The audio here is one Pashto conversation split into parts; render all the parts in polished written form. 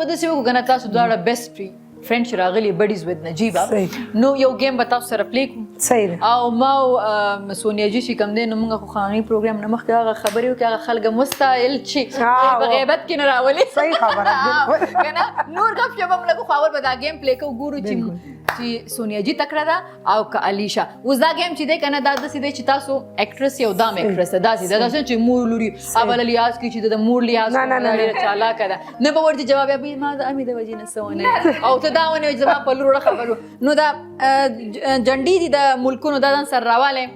به داسې وکړو که نه تاسو دواړه بیسټ فرینډ چې راغلي بډیز ود نجیبه نو یو گیم به تاسو سره پلی کړو صحیح ده او ما او سونیا جي چې کوم دی نو موږ خو خاني پروګرام نه مخکې هغه خبرې وکړې هغه خلک مستایل چې په غیبت کې نه راولي صحیح خبره که نه نور ګپ شپ هم لږ خو اول به دا گیم پلی کوو ګورو چې سونیا جي تکړه ده او که علیشه اوس دا گیم چې دی که نه دا داسې دی چې تاسو اکټرس یو دام اکټرس ده داسې ده داسې چې مور لوري اول لیاز کوي چې د مور لیاز کوي ډېره چالاکه ده نه به ورته جواب یابي ما د امې د وجې نه څه ونه او ته دا ونې زما په لور خبرو نو دا جنډې دي د ملکونو دا ځان سره راوالی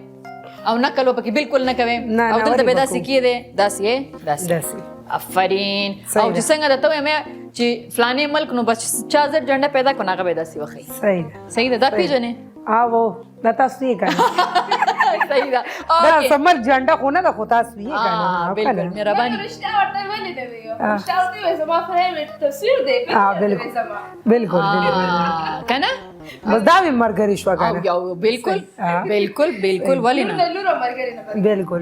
او نقل به پکې بالکل نه کوې او دلته به داسې کېدی داسې داسې آفرین او چې څنګه درته وایم چې فلانې ملک نو بس چا زر جنډه پیدا کړو هغه به داسې وښیي صحیح ده دا پېژنې او دا تاسو یې کنه صحیح ده دا سمر جنډه خو نه ده خو تاسو یې کنه بالکل مهرباني رشته ورته ولې دی رشته ورته وې زما فیوریټ تصویر دی بالکل کنه بس دا مې مرګري شو کنه بالکل ولې نه لور مرګري نه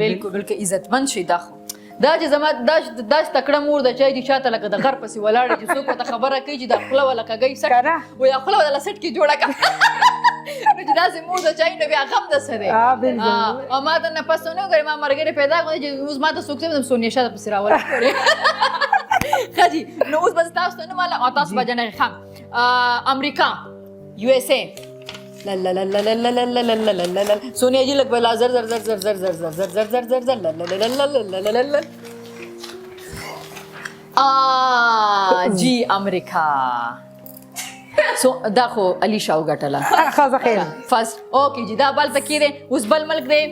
بالکل عزتمن شي دا خو دا چې زما دا تکړه مور د چای دي شاته لکه د غر پسې ولاړه چې څوک ته خبره کوي چې دا خوله ولا کګي سټ و یا خوله ولا سټ کې جوړه کا نو چې داسې مور د چای نو بیا غم د سره او ما ته نه پسونه غړي ما مرګره پیدا کړې چې اوس ما ته څوک ته سونیا شاته پسې راول کړې خاجي نو اوس بس تاسو نه مال او تاسو بجنه خام امریکا یو اس اے لا لا لا لا لا لا لا لا لا لا لا سونیا جی لگ بلا زر زر زر زر زر زر زر زر زر زر زر زر لا لا لا لا لا لا لا جی امریکا سو دا خو علیشه وګټله خازه خیر فرست اوکے جی دا بل تکیره اوس بل ملک دی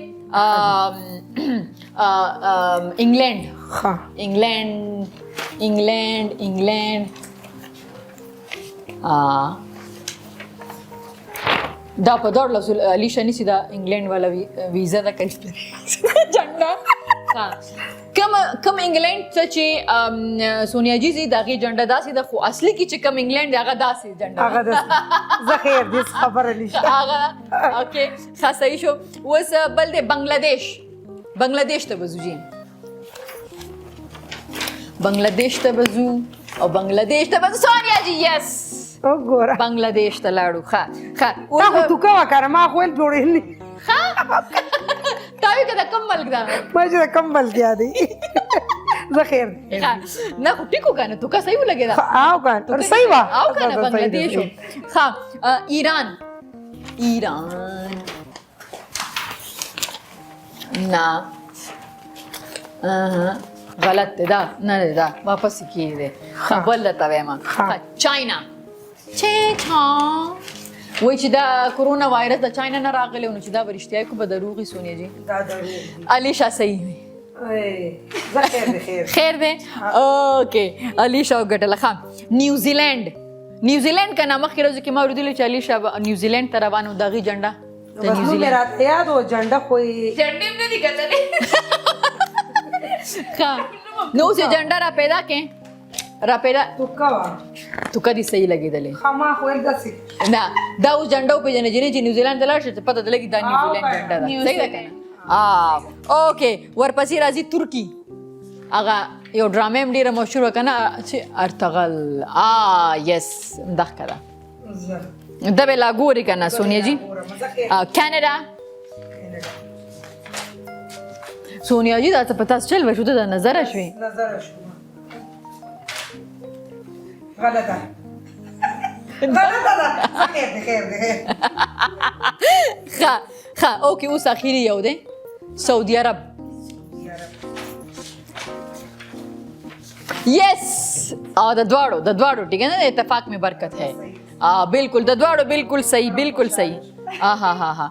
انګلند ها انګلند دا په دور لفظ علیشه نسی دا انګلند والا ویزا دا کړی جنډا کم انګلند څه چې سونیا جی زی دغه جنډا داسې د خو اصلي کې چې کم انګلند هغه داسې جنډا هغه زخیر دې خبره نشته هغه اوکې صحیح شو اوس بل دی بنگلاديش ته بزو جی بنگلاديش ته بزو او بنگلاديش ته بزو سونیا جی یس وګوره بنگلاديش ته لاړو ښه تا خو تو کا وکړه ما خو ول جوړېلی ښه تا وی کده کم ملک دا ما چې کم ملک یادې زخیر نه خو ټیکو کنه تو کا صحیح ولګی دا او کنه صحیح وا او کنه بنگلاديش ښه ایران نه غلط ده نه ده واپس کیږي خپل ته وایم چاینا وای چې دا کورونا وایرس د چاینا نه راغلی نو چې دا ورشتیا کو به دروغي سونی جی دا دروغ علیشه صحیح وي زخیر خیر ده اوکې علیشه وګټله ښه نیوزیلند کنه مخکې ورځ کې ما ورېدلی چې علیشه نیوزیلند ته روانو دغې جنډه د نیوزیلند راته یاد و جنډه خو جنډې نه دي کتلې ښه نو اوس یې جنډه را پیدا کړې تو کدی صحیح لګېدلې خما خو داسې نه دا اوس جنډه وپېژنې چې نیوزیلند ته لاړ شې ته پته لګي دا نیوزیلند جنډه ده صحیح ده که نه اوکې ورپسې راځي ترکي هغه یو ډرامه هم ډېره مشهوره که نه چې ارتغل یس دښکه ده ده به لا ګورې که نه سونیا جي کاناډا سونیا جي دا څه په تاسو چل وشو ته د نظره شوې غلطه خیر ښه اوکې اوس اخیري یو دی سعودي عرب یس د دواړو ټیک ہے نا اتفاق میں برکت ہے بالکل د دواړو بالکل صحیح ها